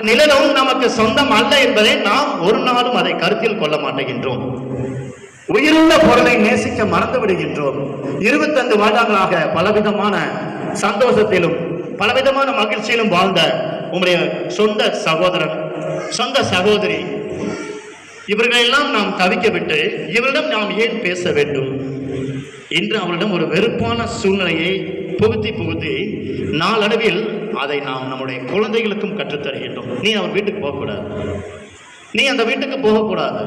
நிழலும் நமக்கு சொந்தம் அல்ல என்பதை நாம் ஒரு நாளும் அதை கருத்தில் கொள்ள மாட்டேங்கின்றோம். உயிருள்ள பொருளை நேசிக்க மறந்து விடுகின்றோம். 25 வருடங்களாக பலவிதமான சந்தோஷத்திலும் பலவிதமான மகிழ்ச்சியிலும் வாழ்ந்த உங்களுடைய சொந்த சகோதரன், சொந்த சகோதரி, இவர்களெல்லாம் நாம் தவிக்க விட்டு இவரிடம் நாம் ஏன் பேச வேண்டும்? இன்று அவரிடம் ஒரு வெறுப்பான சூழ்நிலையை புகுத்தி நாளடைவில் அதை நாம் நம்முடைய குழந்தைகளுக்கும் கற்றுத்தருகின்றோம். நீ அவர் வீட்டுக்கு போகக்கூடாது, நீ அந்த வீட்டுக்கு போகக்கூடாது.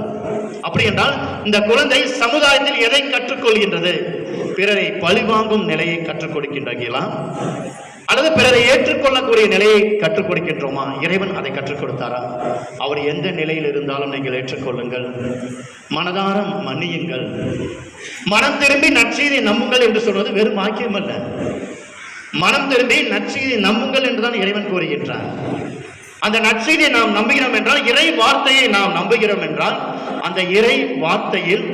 அப்படி என்றால் இந்த குழந்தை சமுதாயத்தில் எதை கற்றுக்கொள்கின்றது? பிறரை பழிவாங்கும் நிலையை கற்றுக் கொடுக்கின்றீர்களா, அல்லது பிறரை ஏற்றுக்கொள்ளக்கூடிய நிலையை கற்றுக் கொடுக்கின்றோமா? இறைவன் அதை கற்றுக் கொடுத்தாரா? அவர் எந்த நிலையில் இருந்தாலும் நீங்கள் ஏற்றுக்கொள்ளுங்கள், மனதார மன்னியுங்கள், மனம் திரும்பி நற்செய்தி நம்புங்கள் என்று சொல்வது வெறும் வாக்கியம் அல்ல. மனம் திரும்பி நற்செய்தி நம்புங்கள் என்றுதான் இறைவன் கூறுகின்றார். அந்த நற்செய்தியை நாம் நம்புகிறோம் என்றால், இறை வார்த்தையை நாம் நம்புகிறோம் என்றால், அந்த இறை வார்த்தையில்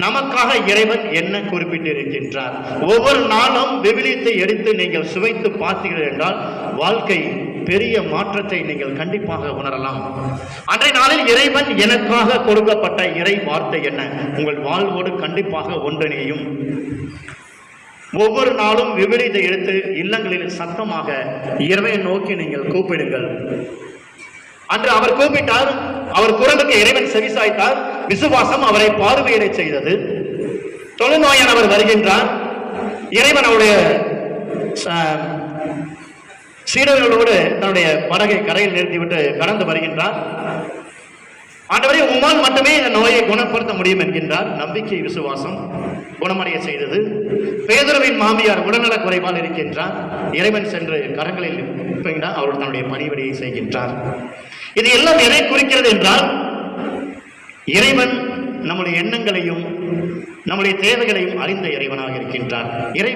நமக்காக இறைவன் என்ன குறிப்பிட்டிருக்கின்றார்? ஒவ்வொரு நாளும் விவிலியத்தை எடுத்து நீங்கள் சுவைத்து பார்த்தீர்கள் என்றால் வாழ்க்கை பெரிய மாற்றத்தை நீங்கள் கண்டிப்பாக உணரலாம். அன்றைய நாளில் இறைவன் எனக்காக கொடுக்கப்பட்ட இறை வார்த்தை என்ன உங்கள் வாழ்வோடு கண்டிப்பாக ஒன்றிணையும். ஒவ்வொரு நாளும் விவிலியத்தை எடுத்து இல்லங்களில் சத்தமாக இறைவனை நோக்கி நீங்கள் கூப்பிடுங்கள். அன்று அவர் கூப்பிட்டார், அவர் குரலுக்கு இறைவன் செவிசாய்த்தார். விசுவாசம் அவரை பார்வையிட செய்தது. தொழுநோயானவர் வருகின்றார். இறைவன் அவருடைய சீடர்களோடு தன்னுடைய படகை கரையில் நிறுத்திவிட்டு கடந்து வருகின்றார். ஆண்டவரே, உம்மால் மட்டுமே இந்த நோயை குணப்படுத்த முடியும் என்கின்றார். நம்பிக்கை விசுவாசம் குணமடைய செய்தது. பேதுருவின் மாமியார் உடல்நலக் குறைவால் இருக்கின்றார். இறைவன் சென்று கரங்களில் அவர் தன்னுடைய பணிவிடையை செய்கின்றார். இது எல்லாம் எதை குறிக்கிறது என்றால், இறைவன் நம்முடைய எண்ணங்களையும் நம்முடைய தேவைகளையும் அறிந்த இறைவனாக இருக்கின்றார்.